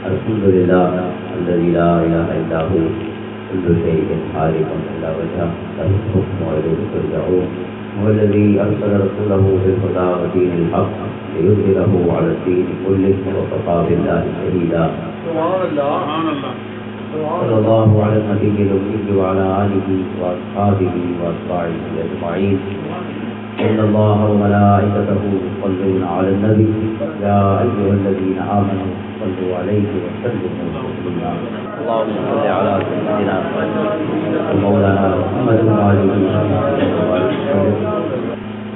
الحمد لله الذي لا إله إلا هو كل شيء خالق إلا وجهه له الحكم وإليه ترجعون هو الذي أرسل رسوله بالهدى ودين الحق ليظهره على الدين كله وكفى بالله شهيدا. سبحان الله. صلى الله على النبي الأمي وعلى آله وأصحابه وأتباعه أجمعين. إن الله وملائكته يصلون على النبي يا أيها الذين آمنوا صلوا عليه وسلموا تسليما. اللهم صل على سيدنا ومولانا محمد وعلى آله وسلم.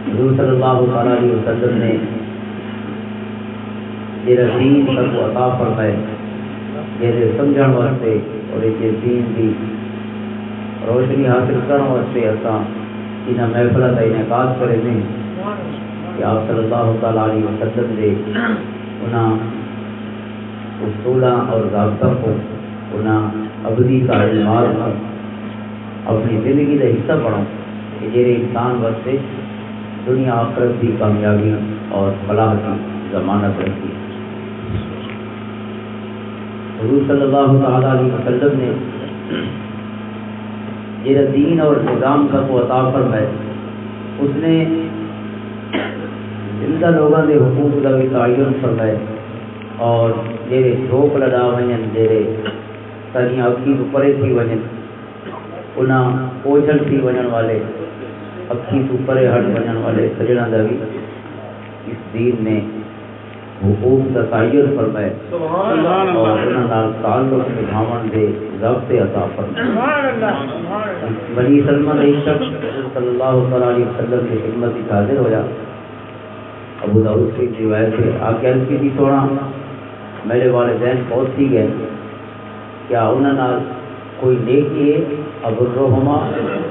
حضور صلی اللہ علیہ وسلم نے یہ دین سب کو عطا فرمائے یہ سمجھن واسطے اور یہ دین کی روشنی حاصل کرنے واسطے اساں ان محفل کا انعقاد کرے ہیں کہ آپ صلی اللہ علیہ وسلم نے انہاں اصولوں اور ضابطوں کو انہاں ابدی تعلیمات کو اپنی زندگی کا حصہ بناؤ کہ جیرے انسان واسطے دنیا آخرت کی کامیابی اور فلاح کی ضمانت رکھتی ہے. حضور صلی اللہ علیہ وسلم نے یہ دین اور نظام کا کو عطا فرمائے اس نے زندہ لوگوں کے حقوق کا بھی تعین فرمائے اور جیرے روک لڑا ون جیرے تنی اکی تو پرے تھی ون انہاں اوجھل تھی ون والے اکی تو پرے ہٹ ون والے سجنا کا بھی اس دین نے حقوق کا تعین فرمائے اور انہاں تعلق نبھاون دے ضابط عطا فرمائے. بنی سلمہ ایک شخص صلی اللہ علیہ وسلم کی خدمت میں حاضر ہویا. ابو داؤد کی روایت ہے آپ کہہ رہے تھی سونا میرے والدین بہت سی گئے کیا انہاں نال کوئی نیکی ہے ابرہما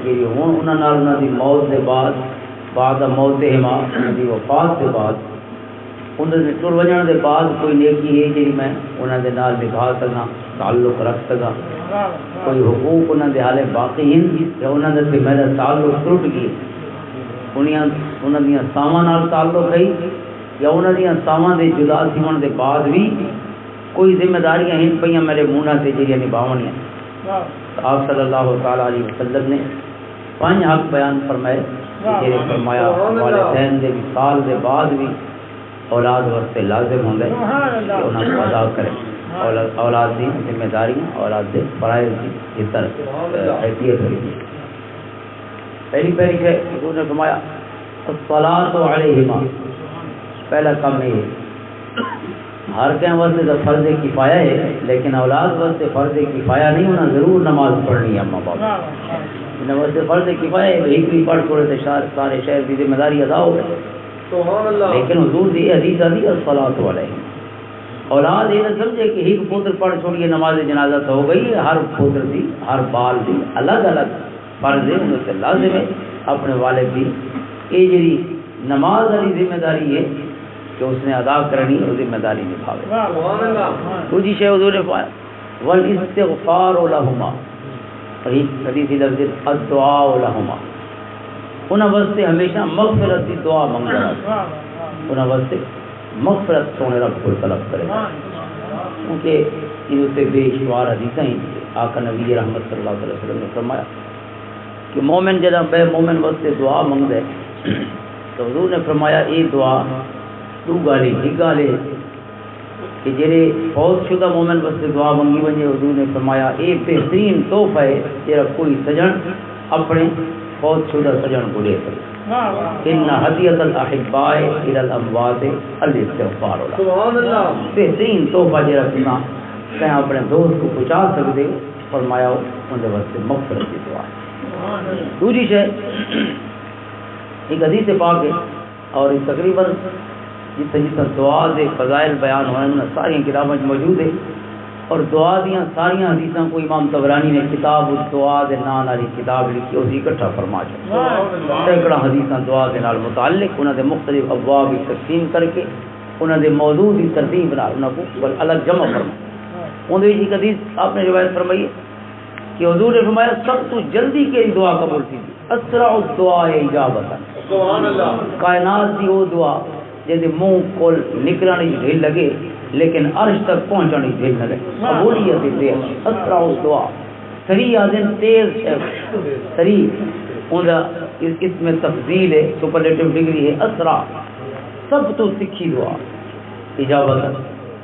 کہ انہاں نال انہاں دی موت دے بعد موتہما انہاں دی وفات دے بعد انہاں دے ٹر وجن دے بعد کوئی نیکی ہے جی میں انہاں دے نال نبھا سکاں تعلق رکھ سکاں کوئی حقوق انہاں دے حالے باقی ہیں یا انہاں دے میرا تعلق ٹوٹ گئی انہاں دیاں ساواں نال تعلق ہے یا انہاں دیاں ساواں دے جدا تھون دے بعد بھی کوئی ذمہ داریاں ہیں پئیاں میرے منہ تے جڑیاں نبھاونیاں. آپ صلی اللہ علیہ وسلم نے 5 حق بیان فرمائے جڑے فرمایا والدین دے وصال دے بعد بھی اولاد واسطے لازم ہوندا ہے کہ انہاں کو ادا کرے اولاد دی ذمہ داریاں اولاد دے فرائض کی طرف حیثیت ہوئی. پہلی ہے حضور نے فرمایا الصلاۃ علیہما پہلا کام ہے ہر کہیں واسطے تو فرض کفایہ ہے لیکن اولاد واسطے فرض کفایہ نہیں ہونا ضرور نماز پڑھنی ہے اماں باپ انہاں واسطے فرض کفایہ ہے ایک بھی پڑھ چھوڑے تو سارے شہر کی ذمہ داری ادا ہو گئی. سبحان اللہ. لیکن حضور دی حدیث آدھی الصلاۃ علیہما اولاد یہ نہ سمجھے کہ ایک پتر پڑھ چھوڑیے نماز جنازہ تو ہو گئی. ہر پتر دی ہر بال دی الگ الگ فرض ہے انہوں سے لازم ہے اپنے والد دی یہ جی نماز والی ذمہ داری ہے کہ اس نے ادا کرنی اور ذمہ داری نبھاوے. دوسری شے حضور نے فرمایا والاستغفار لهما حدیث لفظ الدعاء لهما انہاں واسطے ہمیشہ مغفرت کی دعا منگنا انہاں واسطے مغفرت سونے رب کو طلب کرے کیونکہ ان سے بے شمار حدیثیں آقا نبی رحمت صلی اللہ علیہ وسلم نے فرمایا کہ مومن جدا بے مومن واسطے دعا منگدے تو حضور نے فرمایا یہ دعا تو گالی ہی گالے کہ جڑے فوت شدہ مومن واسطے دعا منگی ونجے حضور نے فرمایا یہ بہترین تحفہ ہے جڑا کوئی سجن اپنے فوت شدہ سجن کو دے سکے. ان ہدیۃ الاحباء الى الاموات الاستغفار. سبحان اللہ. بہترین تحفہ جڑا سنا کہ اپنے دوست کو پہنچا سکتے فرمایا ان دے واسطے مغفرت کی دعا. دوسری شے ایک حدیث پاک ہے اور تقریباً جتنا دعا دے فضائل بیان ہوئے ہیں ساری کتابوں میں موجود ہے اور دعا دیاں ساری حدیثاں کو امام طبرانی نے کتاب الدعاء دے نام والی کتاب لکھی اسی اکٹھا فرما چھوڑا. سینکڑا حدیثاں دعا دے نال متعلق انہاں دے مختلف ابواب تقسیم کر کے انہاں دے موضوع دی ترتیب نال انہاں کو الگ جمع فرمایا. اون دی ایک حدیث آپ نے روایت فرمائی ہے کہ حضور نے فرمایا سب تو جلدی کے دعا قبول کی اسرع الدعاء اجابتا. سبحان اللہ. کائنات دی وہ دعا جیسے منہ کول نکلنے ڈھیل لگے لیکن عرش تک پہنچانی دل نہ لگے قبولیت دے اسرع دعا سری آدم تیز ہے سری اس میں تفضیل ہے سپرلیٹو ڈگری ہے اسرع سب تو تکھی دعا اجابت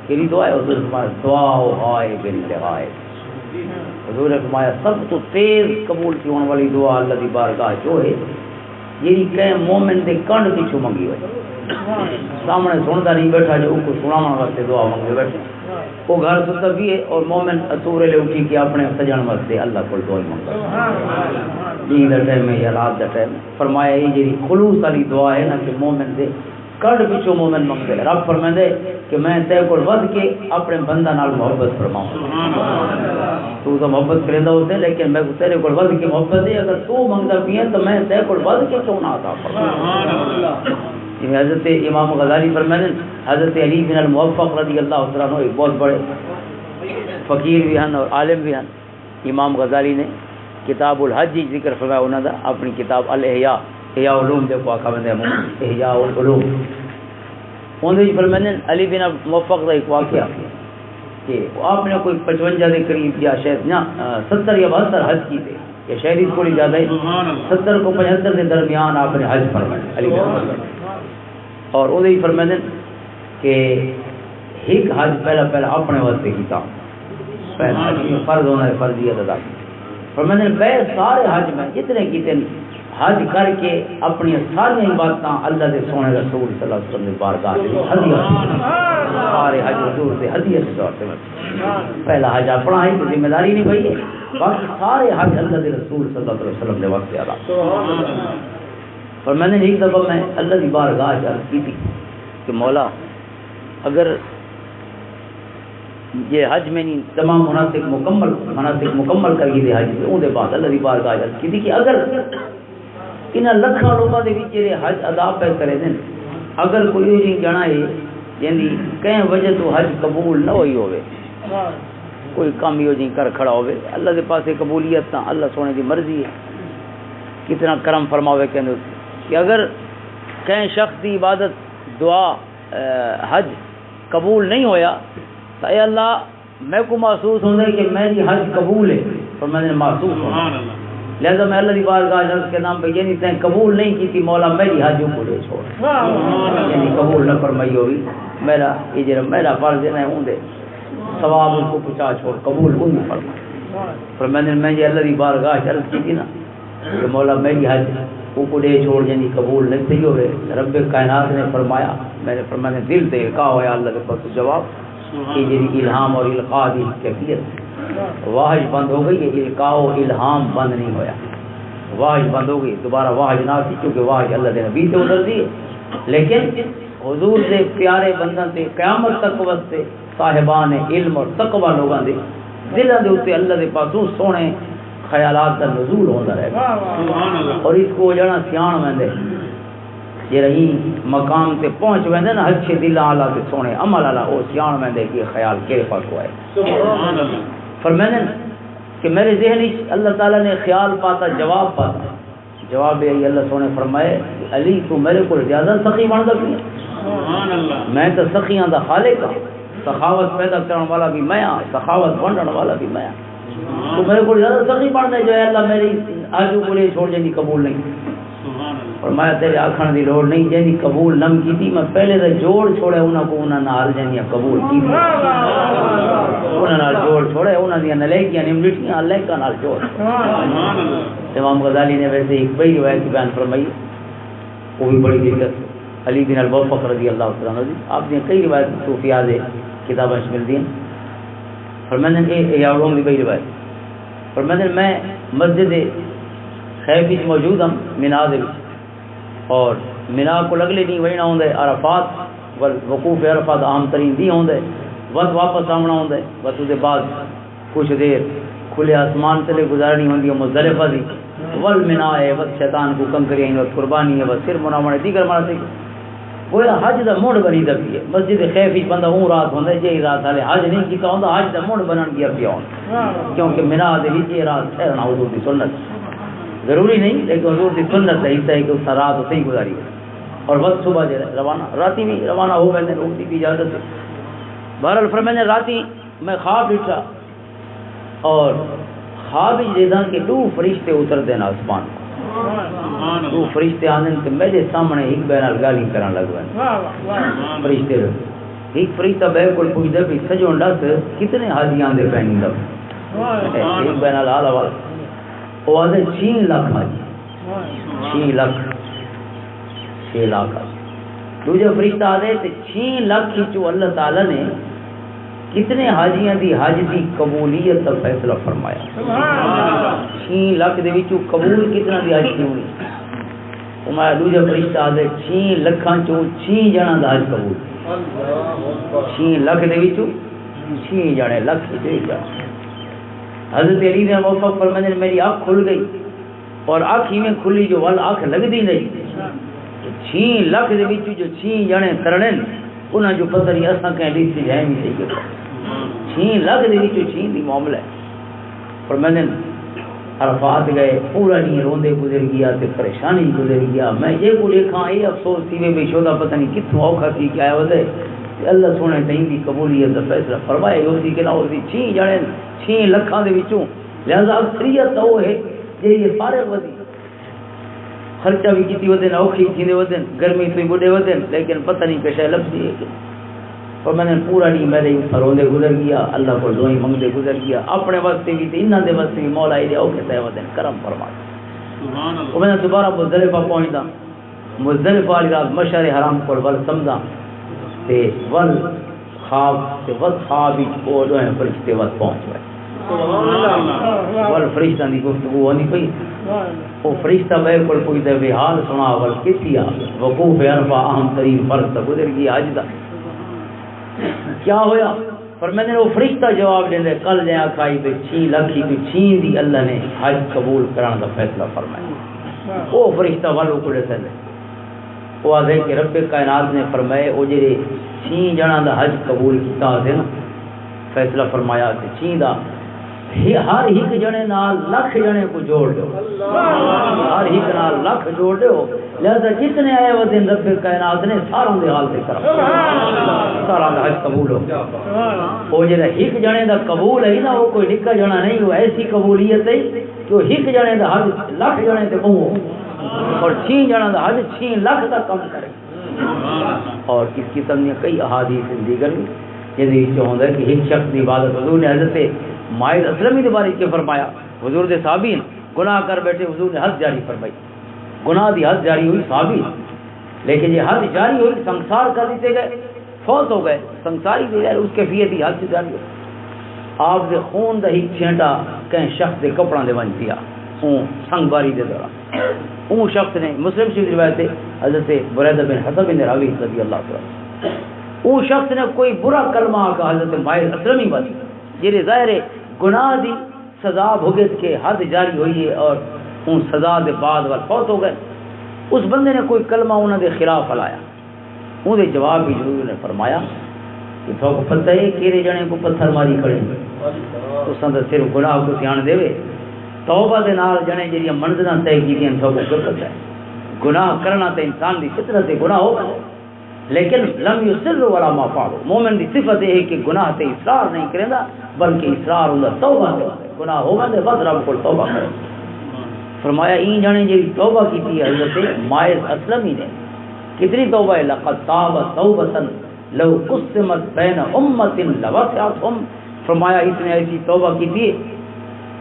کیری دعا ہے حضور فرمایا دعا ہائے باللغائے حضور نے فرمایا سب تو تیز قبول کی ہونے والی دعا اللہ دی بارگاہ جو ہے یہ کہ مومن دے کنڈ پیچھو منگی ہوئے سامنے سنتا نہیں بیٹھا جو کو سنانا واسطے دعا منگے بیٹھے وہ گھر ستا بھی ہے اور مومن اصورے لے اٹھی کہ اپنے سجن واسطے اللہ کو دعا منگا دین دا ٹائم میں یا رات دا ٹائم فرمایا یہ جی خلوص والی دعا ہے نا کہ مومن دے کڑ پیچھو مومن منگے رب فرمائے کہ میں تے کو ود کے اپنے بندہ نال محبت فرماؤں تو محبت کریندا ہوتے لیکن میں تیرے کو ود کے محبت ہے اگر تو منگدا بھی ہے تو میں تے کو ود کے کیوں نہ عطا فرماؤں حضرت امام غزالی فرماتے ہیں حضرت علی بن الموفق رضی اللہ تعالیٰ عنہ ایک بہت بڑے فقیر بھی ہیں اور عالم بھی ہیں امام غزالی نے کتاب الحج ذکر فرمایا انہوں نے اپنی کتاب الاحیاء احیاء علوم جو کو آقا بندے احیاء العلوم انہوں نے فرماتے ہیں علی بن الموفق کا ایک واقعہ کہ آپ نے کوئی 55 کے قریب یا شاید 70 یا 72 حج کی تھے یا شاید اس کو زیادہ 70 کو 75 کے درمیان آپ نے حج فرمایا علی بن اور وہ ہی فرمائے کہ ایک حج پہلا اپنے واسطے کیتا پہلا حج میں فرض ہونا ہے فرضیت ادا کی فرمائے بے سارے حج میں جتنے کیتے حج کر کے اپنی ساری عبادتاں اللہ دے سونے رسول صلی اللہ علیہ وسلم نے بارگاہ میں ہدیہ سارے حج حضور سے ہدیہ کے طور پہ پہلا حج اپنا ہے کوئی ذمہ داری نہیں بھئی ہے باقی سارے حج اللہ دے رسول صلی اللہ علیہ وسلم نے واسطے ادا اور میں نے ایک دفعہ میں اللہ کی بارگاہ عرض کی تھی کہ مولا اگر یہ حج میں نہیں تمام مناسک مکمل کر گئی حج میں اون دے بعد اللہ کی بارگاہ عرض کی تھی کہ اگر انہاں لکھاں لوگاں دے وچ جڑے حج ادا پہ کرے دین اگر کوئی نہیں جانا ہے یعنی کہیں وجہ تو حج قبول نہ ہوئی ہوئے کوئی کام یوں جی کر کھڑا ہوئے اللہ دے پاس قبولیت تا اللہ سونے دی مرضی ہے کتنا کرم فرماوے کہ اگر کہیں شخص کی عبادت دعا حج قبول نہیں ہویا تو اے اللہ میں کو محسوس ہوتا ہے کہ میری حج قبول ہے اور میں نے محسوس ہونا لہذا میں اللہ کی بارگاہ کے نام پہ یعنی تین قبول نہیں کی تھی مولا میری حج کو لے چھوڑ یعنی قبول نہ فرمائی ہوئی میرا فرض ہے ہوں دے ثواب اس کو پہنچا چھوڑ قبول کو نہیں فرمائی پر میں نے یہ اللہ کی بارگاہ عرض کی تھی نا کہ مولا میری حج کو لے چھوڑ یعنی قبول نہیں تھی ہوئے رب کائنات نے فرمایا میں نے فرمایا دل سے القاء ہوا اللہ کے پاس جواب کہ یہ الہام اور القاء کی کیفیت واحج بند ہو گئی یہ القاء و الہام بند نہیں ہویا واحج بند ہو گئی دوبارہ واحج نہ تھی کیونکہ واحج اللہ کے نبی سے اتر دی لیکن حضور سے پیارے بندن سے قیامت تک واسطے صاحبان علم اور تقوی لوگاں دے دلوں دے اوتے اللہ دے پاسوں سونے خیالات کا نزول ہوتا رہے گا اور اس کو جانا سیان ویندے یہ رہی مقام تے پہنچ ویندے نا اچھے دل والا تے سونے عمل والا وہ سیان ویندے کہ خیال کے پاس ہوا ہے فرمانے کہ میرے ذہن اللہ تعالیٰ نے خیال پاتا جواب پاتا جواب یہ اللہ سونے فرمائے علی تو میرے کو زیادہ سخی بن گیا میں تو سخیاں دا خالق ہوں سخاوت پیدا کرنے والا بھی میں سخاوت بننے والا بھی میں تو میرے کو زیادہ سخی بننے جو ہے اللہ میری آجو کو لے چھوڑ جانی قبول نہیں اور میں تیرے آکھن دی لوڑ نہیں جانی قبول نم کی تھی میں پہلے تو جوڑ چھوڑے انہاں کو انہاں نال جانی قبول کی تھی انہاں نال جوڑ چھوڑے انہاں دی نلیکیاں نملٹیاں اللہ کا نال جوڑ امام غزالی نے ویسے ایک بڑی روایت بیان فرمائی وہ بھی بڑی دقت علی بن الموفق رضی اللہ عنہ آپ نے کئی روایت صوفیاء دے کتابیں مل دی فرمانے کہ یاوڑوں کی بڑی روایت فرمانے میں مسجد خیف وچ موجود ہوں مینا دے اور مینا کو لگلے نہیں وہی نہ ہوندے عرفات وقوف عرفات عام ترین دی ہوندے وقت واپس آمنا ہوندے بس اس کے بعد کچھ دیر کھلے آسمان تلے گزارنی ہوندی ہے مزدلفہ دی والمنا ہے بس شیطان کو کنکریاں وقت قربانی ہے بس سر منامنے دیگر مناسک گویا حج دا موڑ بنی دا بھی ہے مسجد خیف وچ بندہ ہوں رات ہوندا جے رات والے حج نہیں کیتا ہوندا حج دا موڑ بنن گیا پیا کیونکہ مینا دے وچ رات ٹھہرنا حضور دی سنت ضروری نہیں لیکن حضور دی سنت ہے اس ہے کہ اس رات صحیح گزاری ہے اور وقت صبح دے روانہ راتی بھی روانہ ہو گئے روٹی کی اجازت ہے بہرحال فرمانے راتی میں خواب ڈٹھا اور خواب دیدا کہ دو فرشتے اترتے ہیں آسمان دو فرشتے آنے تو میرے سامنے ایک بہن گالی کرن لگ گئے فرشتے ایک فرشتہ بے کوئی پوچھتا بھی سجو ڈس کتنے حاجیاں دے پہنی دب ایک بہن لال آواز وہ آدھے 6 لاکھ حاجی 6 لاکھ دوجہ فرشتہ آدھے 6 لاکھ جو اللہ تعالیٰ نے کتنے حاجیاں دی حج دی قبولیت کا فیصلہ فرمایا 6 لاکھ دے وچوں قبول کتنا دی حج کیوں نہیں فرمایا دوجہ فرشتہ آدھے 6 لکھاں چوں 6 جناں دا حج قبول 6 لاکھ دے وچوں 6 جنے لکھ دے جا حضرت علی نے موقع فرمانے میری آنکھ کھل گئی اور آنکھ ہی میں کھلی جو ول آنکھ لگ دی نہیں 6 لاکھ دے وچوں جو 6 جنے ترنے انہاں جو پتہ نہیں اساں کہیں ڈی سی ہے نہیں صحیح 6 لاکھ دے وچوں 6 دی معاملہ ہے اور میں نے عرفات گئے پورا دن روندے گزر گیا تے پریشانی گزر گیا میں یہ کو دیکھا یہ افسوس تھی بے شودا پتہ نہیں کتوں اوکھا تھی کیا ہے ودے اللہ سونے تئیں دی قبولیت دا فیصلہ فرمائے اسی کہ نہ اسی 6 جڑے 6 لکھاں دے وچوں لہذا اکثریت تو ہے جے یہ فارغ ودی خرچہ بھی کیتی ودن اوکھی تھیندے ودن گرمی تو بڈے ودن لیکن پتہ نہیں کشے لفظی ہے کہ اور میں نے پورا نہیں میرے روندے گزر گیا اللہ کو دعائیں منگتے گزر گیا اپنے واسطے بھی تے انہاں دے واسطے بھی مولا دے اوکھے تے ودن کرم فرما سبحان اللہ میں دوبارہ مزدلفہ پہنچدا مزدلفہ والی رات مشعر حرام کو ول سمجھا تے ول خواب تے ول خواب وچ او دوئے فرشتے وقت پہنچ گئے سبحان اللہ ول فرشتاں دی گفتگو ہونی پئی او فرشتہ بے کول کوئی دے حال سنا ول کیتیا وقوف عرفہ اہم ترین فرض گزر گیا اج دا کیا ہویا پر میں نے وہ فرشتہ جواب دیندے کل جے آکھائی تے 6 لاکھ تو 6 دی اللہ نے حج قبول کران دا فیصلہ فرمایا وہ فرشتہ والو کو دے وہ آدھے کہ رب کائنات نے فرمائے او جڑے 6 جناں دا حج قبول کیتا تے نا فیصلہ فرمایا تے 6 دا ہر ایک جنے نال لاکھ جنے کو جوڑ دو ہر ایک نال لاکھ جوڑ دو لہذا جتنے آئے وہ دن رب کائنات نے ساروں دے حال سے کرم سارا دا حج قبول ہو وہ جڑا ایک جنے دا قبول ہے نا وہ کوئی نکا جنا نہیں وہ ایسی قبولیت ہے جو ایک جنے دا حج لاکھ جنے تے پہنچو اور 6 جنا دا حج 6 لاکھ دا کم کرے اور اس کی تم نے کئی احادیث دیگر بھی جدی چاہتا ہے کہ ایک شخص کی عبادت حضور نے حضرت مائز اسلمی کے بارے میں فرمایا حضور دے صحابین گناہ کر بیٹھے حضور نے حد جاری فرمائی گناہ دی حد جاری ہوئی صحابی لیکن یہ حد جاری ہوئی سنسار کر دیتے گئے فوت ہو گئے سنساری دے گئے اس کے فیت ہی حد جاری ہوئی آپ دے خون دا ہی چھینٹا کہیں شخص دے کپڑا دے بن دیا سنگ باری دے دوران اون شخص نے مسلم شریف روایت ہے حضرت بریدہ بن حسب بن راوی رضی اللہ عنہ اون شخص نے کوئی برا کلمہ کا حضرت مائز اسلمی بات یہ ظاہر ہے گناہ دی سزا بھگت کے حد جاری ہوئی ہے اور ان سزا دے بعد وہ فوت ہو گئے اس بندے نے کوئی کلمہ انہوں دے خلاف ہلایا انہوں دے جواب بھی حضور نے فرمایا کہ تو کو پتہ ہے کیڑے جنے کو پتھر ماری کھڑے اس اندر صرف گناہ کو دھیان دیوے توبہ دے نال جنے جڑی منزلاں طے کیتیاں تو کو پتہ ہے گناہ کرنا تے انسان دی فطرت ہے گناہ ہوگا لیکن لم یصر ولا ما فعل مومن دی صفت ہے کہ گناہ تے اصرار نہیں کریندا بلکہ اصرار ہوندا توبہ تے گناہ ہوگا تے بس رب کو توبہ کرے فرمایا این جانے جی توبہ کی تھی حضرت مائز اسلمی نے کتنی توبہ ہے لقد تاب توبۃ لو قسمت بین امۃ لوسعتهم فرمایا اس نے ایسی توبہ کی تھی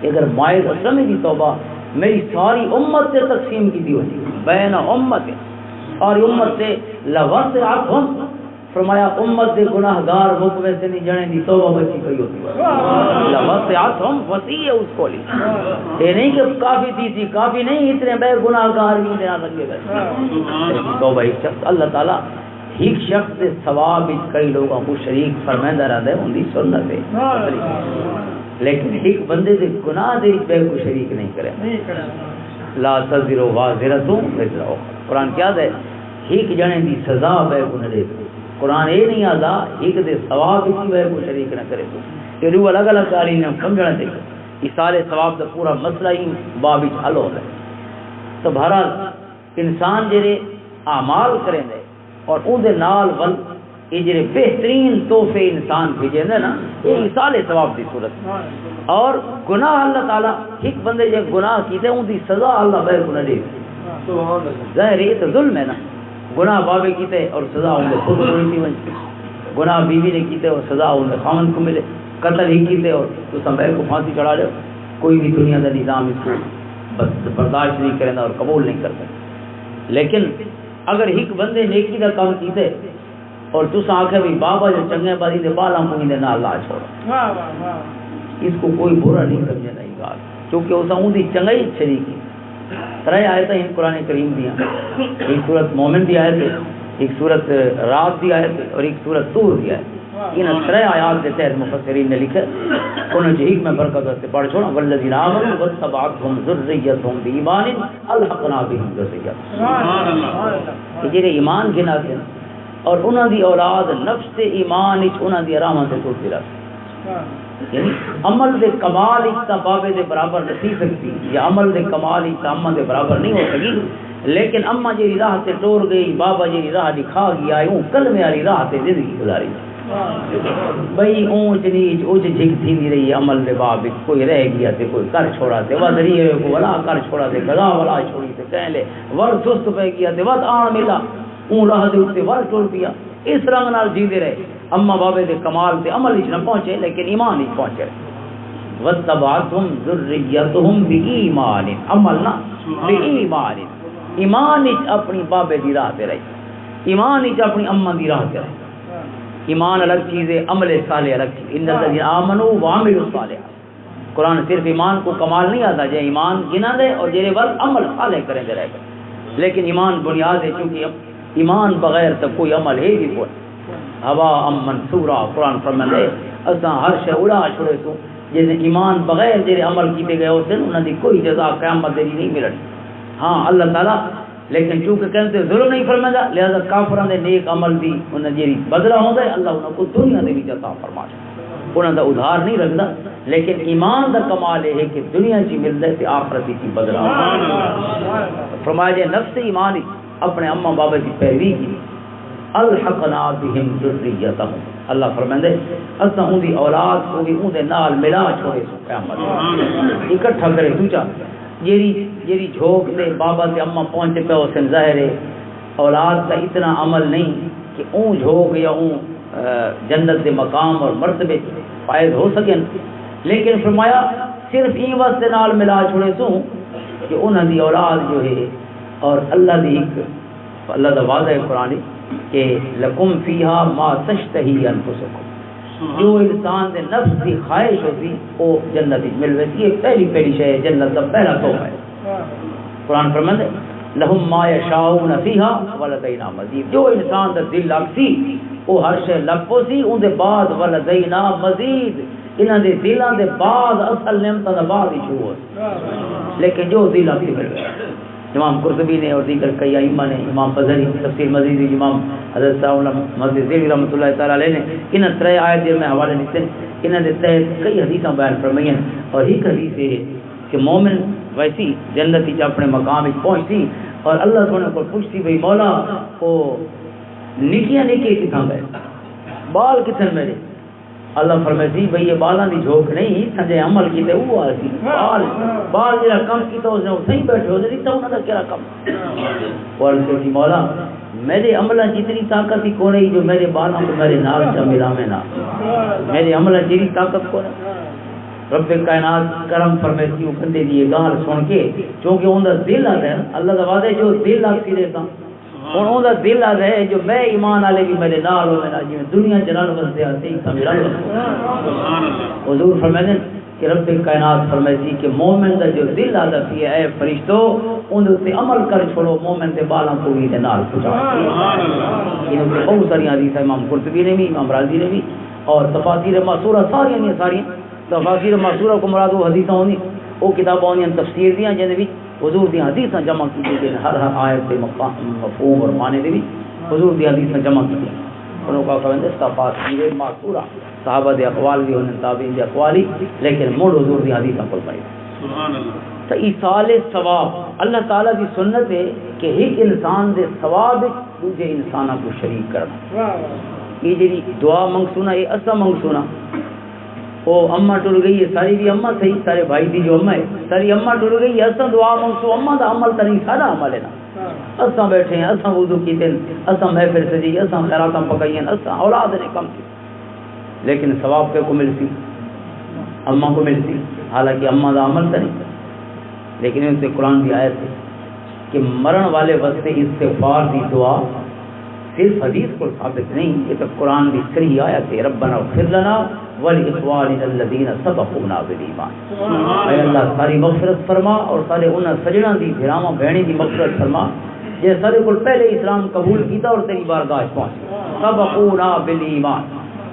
کہ اگر مائز اسلمی کی توبہ میری ساری امت سے تقسیم کی تھی ہوتی بین امت ساری امت سے لوسعتهم فرمایا امت دے گناہگار مقوے سے نہیں جانے دی توبہ بچی پئی ہوتی لوسعتهم وسیع ہے اس کو لی یہ نہیں کہ کافی تھی کافی نہیں اتنے بے گناہگار بھی دینا لگے گئے توبہ ایک شخص اللہ تعالیٰ ایک شخص دے ثواب کئی لوگوں کو شریک فرمائندہ رہتا ہے ان دی سنت ہے لیکن ایک بندے دے گناہ دے بے کو شریک نہیں کرے لا تزر وازرۃ وزر اخرى قرآن کیا ہے ایک جنے دی سزا بے کو نہ دے قرآن یہ نہیں آتا ایک دے ثواب کی بے کو شریک نہ کرے تو یہ دو الگ الگ کاری نے سمجھنا چاہیے ایصال ثواب کا پورا مسئلہ ہی باب حل ہو ہے تو بہرحال انسان جڑے اعمال کریں دے اور اون دے نال ول یہ جڑے بہترین تحفے انسان بھیجے نا یہ ایصال ثواب دی صورت اور گناہ اللہ تعالی ایک بندے جے گناہ کیتے ان دی سزا اللہ بغیر کو نہ دے ظاہر یہ تو ظلم ہے نا گناہ بابے کیتے اور سزا ان کو خود ہوئی تھی گناہ بیوی نے کیتے اور سزا ان کے خاوند کو ملے قتل ہی کیتے اور تو سمبیر کو پھانسی چڑھا دے کوئی بھی دنیا کا نظام اس کو برداشت نہیں کرنا اور قبول نہیں کرتا لیکن اگر ایک بندے نیکی کا کام کیتے اور تو آخر بھی بابا جو چنگے بازی دے بالا کو دے نہ لا چھوڑا اس کو کوئی برا نہیں سمجھے نہیں گال کیونکہ اس اون دی چنگائی شریکی ترے آیت ہیں قرآن کریم دیا ایک سورت مومن دی آیت ہے ایک سورت رات دی آیت ہے اور ایک سورت طور دی آیت ان ترے آیات کے تحت مفسرین نے لکھا انہوں نے میں برکت سے پڑھ چھوڑا والذین آمنوا واتبعتهم ذریتهم بایمان الحقنا بهم ذریتهم سبحان اللہ یہ ایمان کے ناطے اور انہاں دی اولاد نفس سے ایمان وچ انہاں دی رحمت سے ٹوٹتی رہتی یعنی عمل دے کمال ایک تا بابے دے برابر نہیں سکتی یا عمل دے کمال ایک تا اما دے برابر نہیں ہو سکی لیکن اما جی راہ سے ٹور گئی بابا جی راہ دکھا گیا ہے کلمے والی راہ سے زندگی گزاری بھئی اونچ نیچ اونچ جھک تھی رہی عمل دے باب کوئی رہ گیا تے کوئی کر چھوڑا تے ود ریے کو ولا کر چھوڑا تے گدا ولا چھوڑی تے کہہ لے ور سست پہ گیا تے ود آن ملا اون راہ دے اوتے ور ٹر پیا اس رنگ نال جیندے رہے اما بابے دے کمال تے عمل وچ نہ پہنچے لیکن ایمان وچ پہنچے وتبعتهم ذریتهم بایمان عمل نہ بایمان ایمان وچ اپنی بابے دی راہ تے رہی ایمان وچ اپنی اما دی راہ تے رہی ایمان الگ چیز ہے عمل صالح الگ چیز ان الذین آمنوا وعملوا الصالحات قرآن صرف ایمان کو کمال نہیں آتا جے ایمان گنا دے اور جے وقت عمل صالح کریں دے رہے گا لیکن ایمان بنیاد ہے چونکہ ایمان بغیر تو کوئی عمل ہے بھی کوئی ہوا ام منصورا قرآن فرماتا ہے اساں ہر شے اڑا چھوڑے تو جے ایمان بغیر جے عمل کیتے گئے ہوتے انہاں دی کوئی جزا قیامت دی نہیں ملنی ہاں اللہ تعالی لیکن چونکہ کہتے ظلم نہیں فرمایا لہذا کافروں دے نیک عمل دی انہاں جی بدلہ ہوندا ہے اللہ انہاں کو دنیا دے وچ عطا فرما انہاں دا ادھار نہیں رکھدا لیکن ایمان دا کمال ہے کہ دنیا چ ملدا ہے تے آخرت چ بدلہ فرمایا جے نفس ایمان اپنے اما بابا کی پیروی کی الحقنا بهم ذریتهم اللہ فرماندا ہے اساں ان دی اولاد کو بھی اون دے نال ملا چھوڑے سو قیامت اکٹھا کرے دوجا جیری جھوک دے بابا تے اما پہنچے پہ حسن ظاہر ہے اولاد کا اتنا عمل نہیں کہ اون جھوک یا اون جنت دے مقام اور مرتبے فائد ہو سکیں لیکن فرمایا صرف این واسطے نال ملا چھوڑے سو کہ انہاں دی اولاد جو ہے اور اللہ دی ایک اللہ دا وعدہ ہے قرآن کہ لکم فیہا ما تشتہی انفسکم جو انسان دے نفس کی خواہش ہوتی وہ جنت مل ویسی یہ پہلی شے ہے جنت کا پہلا تحفہ ہے قرآن فرماتا ہے لہم ما یشاؤون فیہا ولدینا مزید جو انسان دا دل لگتی وہ ہر شے لگ پوسی ان دے بعد ولدینا مزید انہاں دے دلاں دے بعد اصل نعمتاں دا بعد ہی شروع ہو لیکن جو دل لگتی مل گیا امام قرطبی نے اور دیگر کئی ائمہ نے امام فضلی تفسیر مزید امام حضرت صاحب مسجد ذیلی رحمۃ اللہ تعالی علیہ نے ان ترے آیات میں حوالے دیتے ہیں ان دے تحت کئی حدیثاں بیان فرمائی ہیں اور ایک حدیث ہے کہ مومن ویسی جنت وچ اپنے مقام وچ پہنچتی اور اللہ سبحانہ کو پوچھتی بھئی مولا او نکیاں نکے کتھاں گئے بال کتنے میرے اللہ فرماتی بھئی یہ بالاں دی جھوک نہیں سجے عمل کیتے وہ آسی بال جڑا کم کیتا اس نے صحیح بیٹھے ہو نہیں تو انہاں دا کیا کم اور کہ مولا میرے عملاں جتنی طاقت ہی کوئی نہیں جو میرے بالاں کو میرے نال چا ملاویں نہ میرے عملاں جتنی طاقت کو رب کائنات کرم فرماتی وہ بندے دی گال سن کے کیونکہ اون دا دل آ گیا اللہ دا وعدہ جو دل آتی رہتا اور اون دا دل آ گیا جو میں ایمان والے بھی میرے نال ہوے نا جی دنیا جلال وستے آتے ہی سمجھ سبحان اللہ حضور فرماتے ہیں کہ رب کائنات فرماتی کہ مومن دا جو دل آتا ہے اے فرشتو اون تے عمل کر چھوڑو مومن دے بالاں کو بھی نال پہنچا سبحان اللہ ان میں بہت ساری حدیث امام قرطبی نے بھی امام رازی نے بھی اور تفاسیر ماسورہ ساری تفاسیر ماسورہ کو مراد وہ حدیثاں ہونی وہ کتاباں ہونی تفسیر دیاں جن وچ حضور دی حدیثاں جمع کی گئی ہر آیت کے مفہوم اور معنی دے وچ حضور دی حدیثاں جمع کی گئی انہوں کا کہندے تفاسیر ماسورہ صحابہ دے اقوال بھی ہونے تابعین دے اقوال لیکن مڑ حضور دی حدیثاں پر پڑھی سبحان اللہ تو ایصال ثواب اللہ تعالی دی سنت ہے کہ ایک انسان دے ثواب دوسرے انساناں کو شریک کرنا یہ جی دعا منگسونا یہ اسا منگسونا وہ اما ٹر گئی ہے ساری بھی اما صحیح سارے بھائی دی جو اما ہے ساری اما ٹر گئی ہے اسا دعا منگسو اما دا عمل تری سارا عمل ہے نا اسا بیٹھے ہیں اسا وضو کیتے ہیں اسا محفل سجی اسا خیراتاں پکائی ہیں اسا اولاد نے کم کی لیکن ثواب کے کو ملتی اما کو ملتی حالانکہ اما دا عمل تری لیکن ان سے قرآن کی آیت ہے کہ مرن والے وقت استغفار دی دعا صرف حدیث کو ثابت نہیں یہ تو قرآن کی صریح آیت ہے ربنا اغفر لنا ولاخواننا الذین سبقونا بالایمان اے اللہ ساری مغفرت فرما اور سارے انہاں سجنا دی بھراواں بہنی دی مغفرت فرما یہ سارے کو پہلے اسلام قبول کیتا اور تیری بارگاہ پہنچ سبقونا بالایمان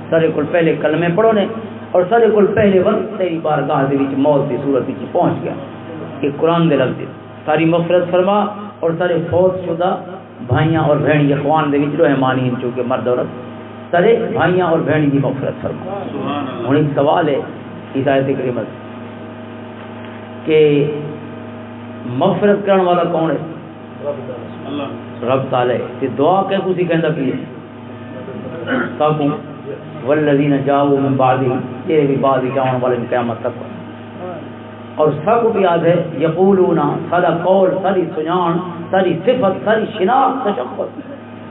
سارے کو پہلے کلمے پڑھو نے اور سارے کو پہلے وقت تیری بارگاہ دے وچ موت دی صورت وچ پہنچ گیا کہ قرآن دے لفظ ساری مغفرت فرما اور سارے فوت شدہ بھائیاں اور بہنی اخوان دے وچ جو ہے مانین چونکہ مرد عورت سارے بھائیاں اور بہنی کی مغفرت فرما ہن ایک سوال ہے اس آیت کریمہ کہ مغفرت کرنے والا کون ہے رب تعالی تے دعا کہ کسی کہندا پئی ہے سب والذین جاؤوا من بعدهم تیرے بھی بعد جاؤن والے قیامت تک اور سب کو بھی یاد ہے یقولون سارا قول ساری سجان ساری صفت ساری شناخت تشخص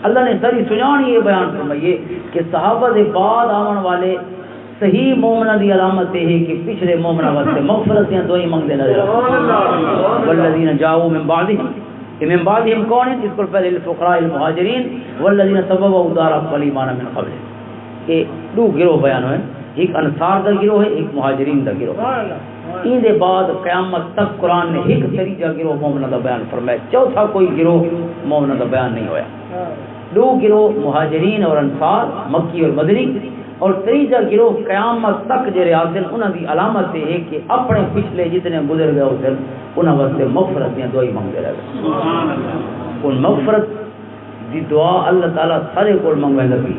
اللہ نے ساری سجان یہ بیان فرمائیے کہ صحابہ دے بعد آون والے صحیح مومنہ دی علامت ہے کہ پچھلے مومنہ واسطے مغفرت یا دعائیں مانگتے نظر والذین جاؤوا من بعدهم من بعدهم کون ہے جس کو پہلے الفقراء المہاجرین والذین تبوؤا الدار والایمان من قبل کہ دو گروہ بیان ہوئے ایک انصار دا گروہ ہے ایک مہاجرین دا گروہ ان دے بعد قیامت تک قرآن نے ایک طریقہ گروہ مومنہ دا بیان فرمایا چوتھا کوئی گروہ مومنہ دا بیان نہیں ہویا دو گروہ مہاجرین اور انصار مکی اور مدنی اور تیسرا گروہ قیامت تک جڑے آسن انہاں دی علامت ہے کہ اپنے پچھلے جتنے گزر گئے ہوسن انہاں واسطے مغفرت دی دعائیں مانگتے رہے سبحان اللہ ان مغفرت دی دعا اللہ تعالی سارے کول منگویندا پئی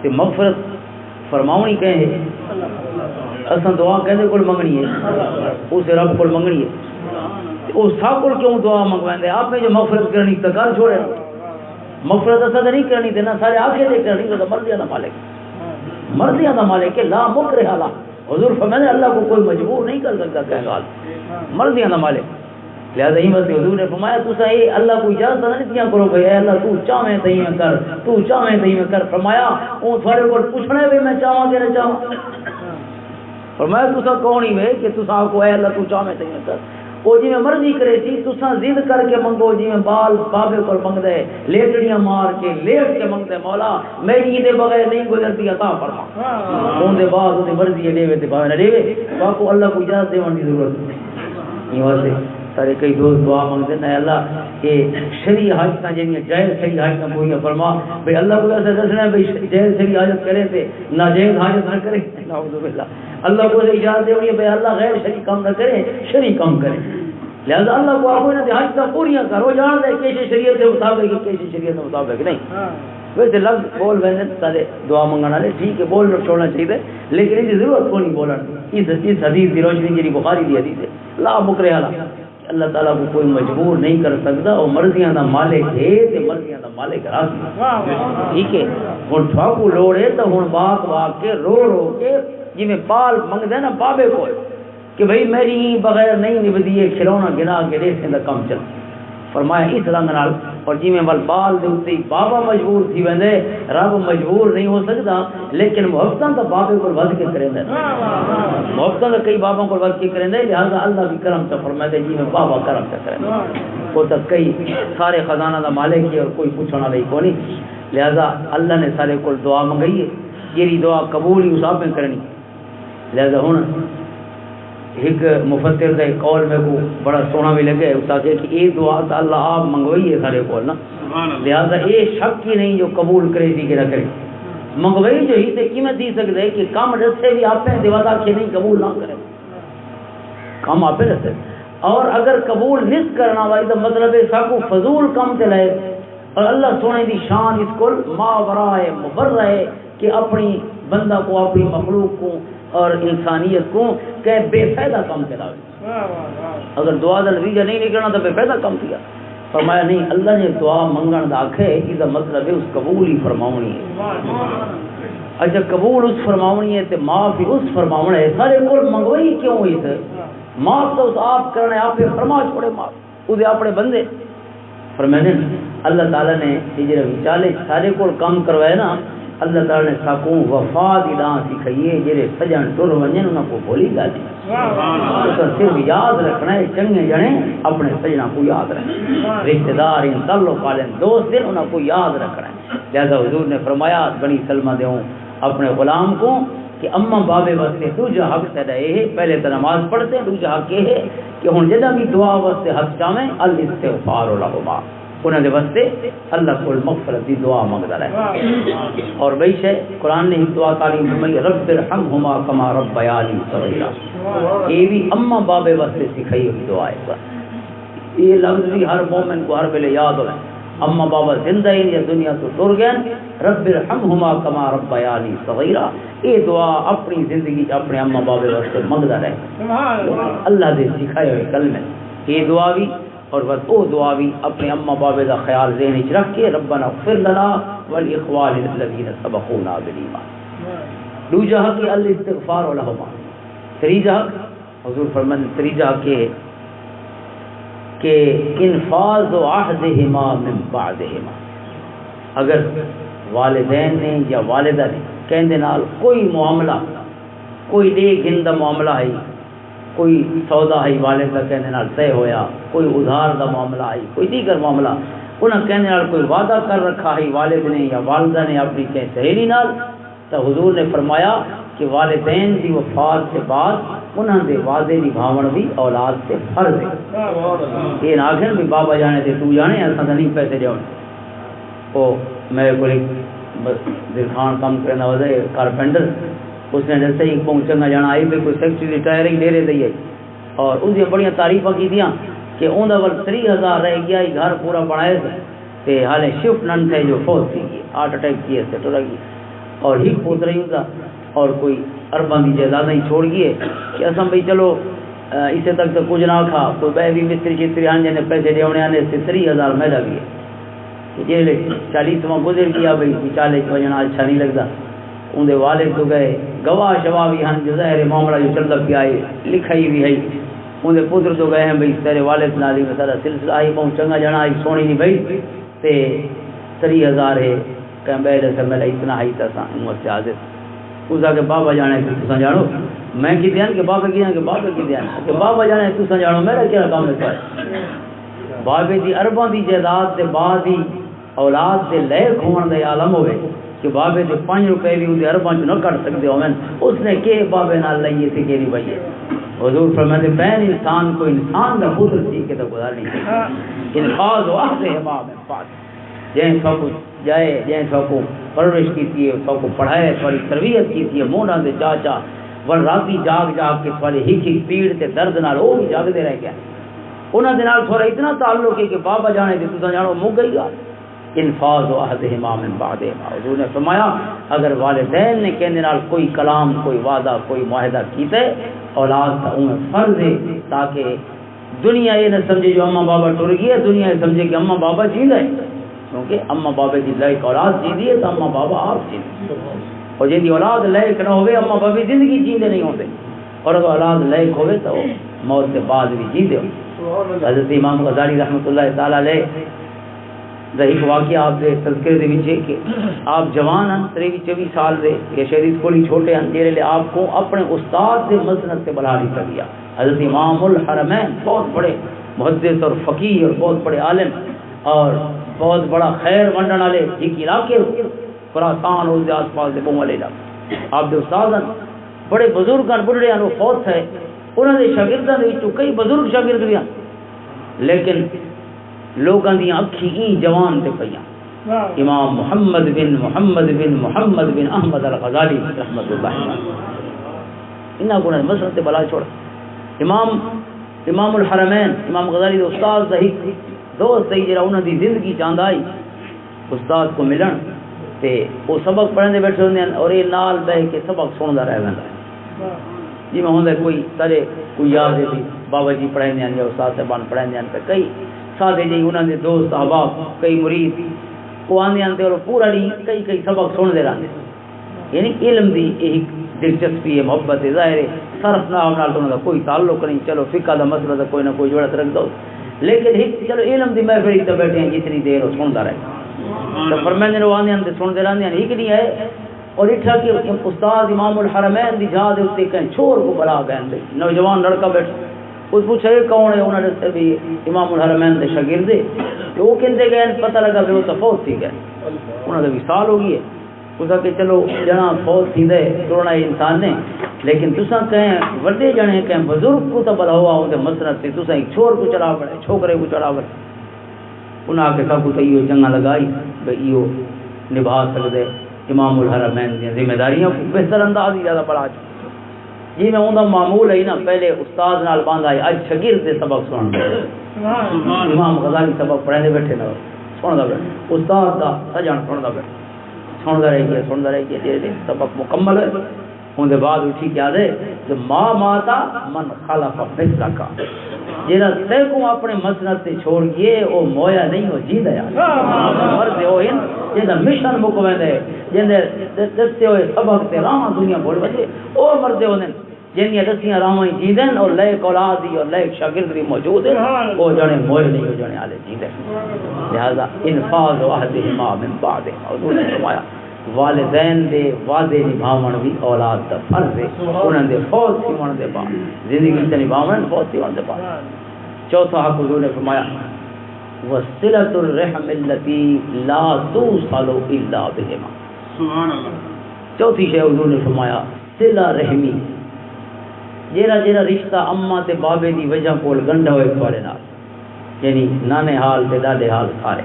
تے مغفرت فرماونی کہے اساں دعا کہندے کول منگنی ہے اس رب کول منگنی ہے او سب کول کیوں دعا منگویندے آپ نے جو مغفرت کرنی تے کر چھوڑے مغفرت اساں نہیں کرنی تے نہ سارے آکھے دے کرنی تو مرضیاں دا مالک مرضیاں دا مالک ہے لا مکرہ لا حضور فرماتے اللہ کو کوئی مجبور نہیں کر سکتا کہ گال مرضیاں دا مالک لہذا ہی بس حضور نے فرمایا تساں اے اللہ کو اجازت نہیں دیا کرو کہ اے اللہ تو چاہے تئی میں کر تو چاہے تئی میں کر فرمایا او تھوڑے کول پوچھنے وی میں چاہاں کہ نہ چاہاں فرمایا تساں کون ہی وے کہ تساں کو اے اللہ تو چاہے تئی میں کر وہ جی میں مرضی کرے تھی تساں ضد کر کے منگو جی میں بال بابے کو منگدے لیٹڑیاں مار کے لیٹ کے منگدے مولا میری دے بغیر نہیں گزرتی عطا فرما اون دے بعد اون دی مرضی دے وے تے باوے نہ دے باقو اللہ کو اجازت دیون دی ضرورت نہیں واسطے سارے کئی دوست دعا منگتے ہیں اللہ کہ شریع حاجتاں جنہیں جائز شریع حاجتاں پوریاں فرما بھئی اللہ کو ایسا دسنا ہے بھئی جائز شریع حاجت کرے تھے ناجائز حاجت نہ کرے نعوذ باللہ اللہ کو اجازت دے بھئی اللہ غیر شریع کام نہ کرے شریع کام کرے لہذا اللہ کو آپ نے حاجتاں پوریاں کرو جان دے کیسے شریعت کے مطابق کیسے شریعت کے مطابق نہیں ویسے لفظ بول ویسے سارے دعا منگانا لے ٹھیک ہے بول چھوڑنا چاہیے لیکن اس کی ضرورت کو نہیں بولنا اس حدیث کی روشنی جی بخاری دی حدیث ہے لا مکرہ لا اللہ تعالیٰ کو کوئی مجبور نہیں کر سکتا اور مرضیاں دا مالک ہے تے مرضیاں دا مالک راضی ٹھیک ہے ہن ٹھاکو لوڑے تو ہن واق واق کے رو کے جی میں بال منگ دے نا بابے کو کہ بھئی میری بغیر نہیں نبدی کھلونا گنا کے ریسے دا کم چل فرمایا اس رنگ نال اور جی میں بال دے اوتے بابا مجبور تھی ویندے رب مجبور نہیں ہو سکتا لیکن محبتاں تو بابے کو ود کے کریں دے محبتاں تو کئی بابوں کو ود کے کریں دے لہذا اللہ بھی کرم سے فرماتے جی میں بابا کرم سے کریں وہ تو کئی سارے خزانہ دا مالک ہے اور کوئی پوچھنا نہیں کو نہیں لہذا اللہ نے سارے کو دعا منگائی ہے یہ دعا قبول ہی اس آپ میں کرنی لہذا ہن ایک مفسر دے قول میں کو بڑا سونا بھی لگے اس کہ یہ دعا تو اللہ آپ منگوائی ہے سارے کو نا لہذا یہ شک ہی نہیں جو قبول کرے تھی کہ نہ کرے منگوائی جو ہی تے قیمت دی سکتے ہے کہ کم رسے بھی آپ نے دیواتا کہ نہیں قبول نہ کرے کم آپ رسے اور اگر قبول نس کرنا وائی تو مطلب ہے ساکو فضول کم تے لائے اور اللہ سونے دی شان اس کو ماورائے مبرہ ہے کہ اپنی بندہ کو اپنی مخلوق کو اور انسانیت کو کہ بے فائدہ کام چلاوے اگر دعا دا نتیجہ نہیں نکلنا تو بے فائدہ کام کیا فرمایا نہیں، اللہ نے دعا منگن دا آکھے اس کا مطلب ہے اس قبول ہی فرماونی ہے۔ اچھا قبول اس فرماونی ہے تے معاف بھی اس فرماونا ہے، سارے کول منگوئی کیوں ہوئی تے معاف تو اس آپ کرنے آپ پہ فرما چھوڑے معاف وہ دے اپنے بندے فرمانے اللہ تعالیٰ نے ہجر وچالے سارے کول کام کروائے نا، اللہ تعالیٰ نے ساکوں وفا دی دان سکھائیے جڑے سجن ٹر ونجن انہاں کو بھولی گل تو صرف یاد رکھنا ہے چنگے جنے اپنے سجنا کو یاد رکھنا، رشتہ دار ان تعلق والے دوست دن انہاں کو یاد رکھنا ہے۔ لہذا حضور نے فرمایا بنی سلمہ دیوں اپنے غلام کو کہ اما بابے واسطے دوجا حق تے رہے، پہلے تو نماز پڑھتے ہیں، دوجا حق یہ ہے کہ ہن جدا بھی دعا واسطے ہاتھ چاویں الاستغفار لہما، انہاں دے واسطے اللہ کو مغفرت دی دعا منگدا رہے۔ اور بھئی شے قرآن نے دعا تعلیم فرمائی رب ارحمہما کما ربیانی صغیرا، یہ بھی اما بابے واسطے سکھائی ہوئی دعا ہے۔ یہ لفظ بھی ہر مومن کو ہر ویلے یاد ہوئے، اما بابا زندہ ہی یا دنیا تو ٹر گئے، رب ارحمہما کما ربیانی صغیرا، یہ دعا اپنی زندگی اپنے اما بابے واسطے منگدا رہے، اللہ دے سکھائے ہوئے کلمے یہ دعا بھی اور بس وہ دعا بھی اپنے اما بابے کا خیال ذہن وچ رکھ کے ربنا اغفر لنا والاخوان الذین سبقونا بالایمان۔ دوجا حق الاستغفار لہما، تیجا حق حضور فرمان تیجا کہ انفاذ عہدہما من بعدہما، اگر والدین نے یا والدہ نے کہندے نال کوئی معاملہ کوئی دے گھن دا معاملہ ہے، کوئی سودا ہے والد کا کہنے نال طے ہویا، کوئی ادھار دا معاملہ ہے، کوئی دیگر معاملہ انہاں کہنے نال کوئی وعدہ کر رکھا ہے والد نے یا والدہ نے اپنی کہیں سہیلی نال، تو حضور نے فرمایا کہ والدین دی وفات سے بعد انہاں دے وعدے نبھاون بھی اولاد سے فرض ہے۔ یہ ناگن بھی بابا جانے تے تو جانے اساں تے نہیں پیسے دیون، او میرے کو دل خان کام کرنا ہوتا ہے کارپینٹر، اس نے جیسے ہی پہنچنا جانا آئی پہ کوئی سیکٹری ریٹائر ہی لے رہے دی اور اس نے بڑی تعریفاں کی دیا کہ اندر ول 30,000 رہ گیا ہی گھر پورا بنائے تھے، حالے شفٹ نن تھے جو فوت تھی گئی ہارٹ اٹیک کیے سے ٹر گئی اور ہی پوت رہی ہوتا اور کوئی ارباں کی جائیداد ہی چھوڑ گئے کہ اصل بھائی چلو اسے تک تو کچھ نہ کھا کوئی بہ بھی مستری چستری آنے جانے پیسے دیونے آنے سے 30,000 میڈا بھی ہے جی 40واں گزر گیا بھائی 40 وجنا اچھا نہیں لگتا، اندر والد تو گئے گواہ شواہ بھی ہیں جو ظاہر معاملہ جو چلتا پیا ہے لکھائی بھی ہے، اندر پتر تو گئے ہیں بھائی تیرے والد نالی میں سارا سلسلہ آئی پہنچ چنگا جانا آئی سونی نہیں بھائی تے 30,000 ہے کہ بیٹھے سے میں اتنا ہی تھا امت سے حاضر اس آگے بابا جانے کہ تسا جانو میں کی دیان کہ بابا کی دیان کہ بابا کی دیان کہ بابا جانے تسا جانو میرا کیا کام ہے، بابے دی ارباں دی جائیداد دے بعد ہی اولاد دے لے کھون دے عالم ہوئے کہ بابے دے 5 روپے بھی اندے ارباں چ نہ کٹ سکتے ہو اس نے کہ بابے نال لئیے تھے کہ نہیں بھائی حضور فرماتے بین انسان کو انسان دا پتر سی کے تو گزارنی چاہیے، انفاذ و عہد ہما من بعد، جن سب کو جائے جن سب کو پرورش کی تھی سب کو پڑھائے تھوڑی تربیت کی تھی مونا دے چاچا ور راتی جاگ جاگ کے تھوڑے ہک ہک پیڑ تے درد نال وہ بھی جاگ دے رہ گیا انہاں دے نال تھوڑا اتنا تعلق ہے کہ بابا جانے تے تساں جانو مک گئی گا انفاذ و عہدہما من بعدہما۔ حضور نے فرمایا اگر والدین نے کہنے نال کوئی کلام کوئی وعدہ کوئی معاہدہ کیتے اولاد کا انہیں فرض ہے تاکہ دنیا یہ نہ سمجھے جو اما بابا ٹر گئی ہے، دنیا یہ سمجھے کہ اما بابا جی رہے، کیونکہ اما بابا کی لائق اولاد جی دی ہے تو اما بابا آپ جی اور جی اولاد لائق نہ ہوئے اما بابا زندگی جیندے نہیں ہوتے، اور اگر اولاد لائق ہوئے تو موت کے بعد بھی جیندے ہو۔ حضرت امام غزالی رحمۃ اللہ تعالی علیہ ایک واقعہ آپ دے تذکرے دے وچ کہ آپ جوان ہیں 23-24 سال دے یا شاید اس کو چھوٹے ہیں جڑے لے آپ کو اپنے استاد دے مسند سے بلا نہیں دیا، حضرت امام الحرمین بہت بڑے محدث اور فقیہ اور بہت بڑے عالم اور بہت بڑا خیر ونڈن والے ایک علاقے خراسان اور آس پاس دے بہت علاقے آپ دے استاد بڑے بزرگ بڑھڑے ہیں وہ فوت ہے، انہوں نے شاگرداں دے وچوں کئی بزرگ شاگرد بھی ہیں لیکن لوگاں دی اکھی ای جوان تے پیاں امام محمد بن احمد الغزالی رحمۃ اللہ علیہ انہاں کو مسند تے بلا چھوڑ امام الحرمین امام غزالی دے استاد دا ایک دوست ہے جڑا انہاں دی زندگی چاندا آئی استاد کو ملن تے وہ سبق پڑھنے بیٹھے ہوندے ہیں اور یہ نال بیٹھ کے سبق سندا رہ ویندا ہے جی میں ہوندا کوئی سارے کوئی یاد ہے بابا جی پڑھائندے ہیں یا استاد صاحبان پڑھائندے ہیں تے کئی سادے جی انہوں نے دوست احباب کئی مرید وہ آندے اور پورا نہیں کئی سبق سنتے رہتے، یعنی علم دی ایک دلچسپی ہے، محبت ہے، ظاہر ہے صرف نام نال انہاں دا کوئی تعلق نہیں، چلو فقہ دا مسئلہ دا کوئی نہ کوئی جوڑت رکھ دو، لیکن ایک چلو علم دی محفل تے بیٹھے ہیں جتنی دیر وہ سنتا رہے تو فرماندے نے آندے تے سنتے رہندے ہیں، ایک نہیں ہے اور اٹھا کہ استاد امام الحرمین دی جہاد تے کہیں چھوڑ کو بلا گئے، نوجوان لڑکا بیٹھا اس پوچھا یہ کون ہے، انہوں نے دسیا بھی امام الحرمین دے شاگرد ہے، تو وہ کہندے گئے پتہ لگا کہ وہ تو فوت تھی گئے، انہوں نے وصال ہو گئی ہے، اس کہ چلو جنا فوت تھی دے توڑنا انسان نے، لیکن تساں کہیں وڈے جنے کہیں بزرگ کو تو بلا ہوا ہوندے مسرت سے تساں ایک چھوڑ کو چڑھا پڑے چھوکرے کو چڑھا پڑے، انہاں کے سب کو تو یہ جنگا لگائی بھئی یہ نبھا سکدے امام الحرمین دی ذمہ داریاں کو بہتر انداز ہی زیادہ بڑھا چکے جی میں اوندا معمول ہے نا، پہلے استاد نال باندھا ہے، اج شاگرد دے سبق سنن دے امام غزالی سبق پڑھاندے بیٹھے نہ سندا بیٹھے استاد دا سجن سندا بیٹھے سندا رہ گیا جے سبق مکمل ہے ہون دے بعد اٹھی کیا دے کہ ماں ماتا من خلف مثلا کا جیڑا تے کو اپنے مسند تے چھوڑ کے او مویا نہیں ہو جیندا ہے مرد ہو ہن جے مشن مکویں دے جے دستے ہوئے سبق تے راہ دنیا بول وجے اور مرد ہوندے جنیاں دسیاں راہیں جیندن اور لائق اولادی اور لائق شاگرد بھی موجود ہیں وہ جنے موئے نہیں ہو جنے والے جیندے، لہذا انفاذ عہدہما من بعد حضور نے فرمایا والدین دے وعدے نبھاون بھی اولاد دا فرض ہے، انہاں دے فوت تھیون دے بعد زندگی تے نبھاون فوت تھیون دے بعد۔ چوتھا حق حضور نے فرمایا وصلۃ الرحم التي لا توصل الا بهما، سبحان اللہ۔ چوتھی شے حضور نے فرمایا صلہ رحمی، جیڑا رشتہ اماں تے بابے دی وجہ کول گنڈا ہوئے پڑے نال، یعنی نانے حال تے دادے حال سارے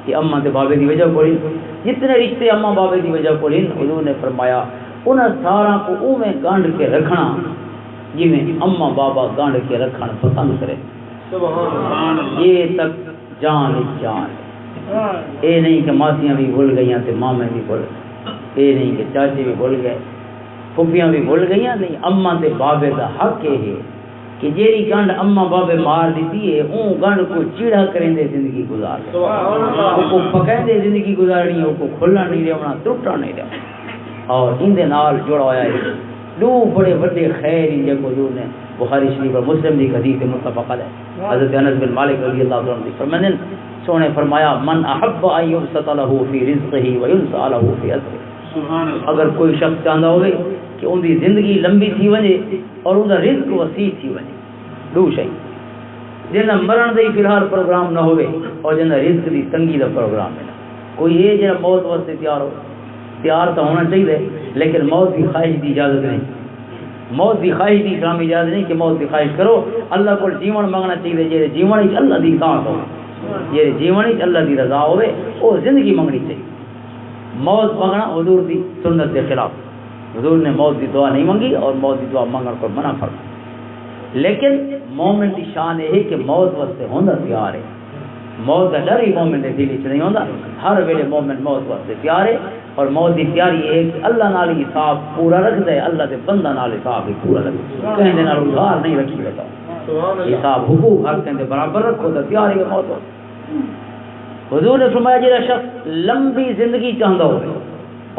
کہ اماں تے بابے دی وجہ کول جتنے رشتے اماں بابے دی وجہ کول حضور نے فرمایا انہاں سارا کو اوویں گانڈ کے رکھنا جویں اماں بابا گانڈ کے رکھن پسند کرے، سبحان اللہ۔ یہ تک جان اے نہیں کہ ماسیاں بھی بھول گئیاں تے مامے بھی بھول گئے، اے نہیں کہ چاچے بھی بھول گئے پھوپیاں بھی بھول گئیاں، نہیں اماں تے بابے دا حق یہ ہے کہ جیڑی گنڈ اماں بابے مار دیتی ہے اون گنڈ کو چیڑا کریں دے زندگی گزار او کو پکائیں دے زندگی گزارنی، او کو کھلنا نہیں رہنا ٹوٹنا نہیں رہنا، اور ان دے نال جڑا ہویا ہے دو بڑے بڑے خیر ان جے کو حضور نے بخاری شریف اور مسلم دی حدیث متفق علیہ حضرت انس بن مالک رضی اللہ عنہ فرمانے سونے فرمایا من احب ان یبسط له فی رزقه وینسى له فی اجره، اگر کوئی شخص چاہتا ہوئے کہ ان دی زندگی لمبی تھی وجے اور ان دا رزق وسیع تھی وجے، دو شئی جنہ مرن دے فی الحال پروگرام نہ ہوئے اور جنہ رزق دی تنگی دا پروگرام ہے، کوئی یہ جنہ موت واسطے تیار تو ہونا چاہیے لیکن موت کی خواہش دی اجازت نہیں، موت کی خواہش دی اسلامی اجازت نہیں کہ موت کی خواہش کرو، اللہ کو جیون منگنا چاہیے جی جیون ہی اللہ دی اطاعت ہو، یہ جیون ہی اللہ دی رضا ہوئے وہ زندگی منگنی چاہیے، موت منگنا حضور دی سنت کے خلاف، حضور نے موت دی دعا نہیں منگی اور موت دی دعا منگن کو منع فرمایا، لیکن مومن کی شان یہ ہے کہ موت واسطے ہوندا تیار ہے، موت کا ڈر ہی مومن دے دل وچ نہیں ہوندا، ہر ویلے مومن موت واسطے تیار ہے، اور موت دی تیاری یہ ہے کہ اللہ نال حساب پورا رکھدا ہے، اللہ دے بندہ نال حساب بھی پورا رکھدا ہے، کہیں دے نال ادھار نہیں رکھی رہتا، حساب حقوق ہر کہیں دے برابر رکھو تو تیار ہے موت واسطے۔ حضور نے فرمایا جڑا شخص لمبی زندگی چاہتا ہو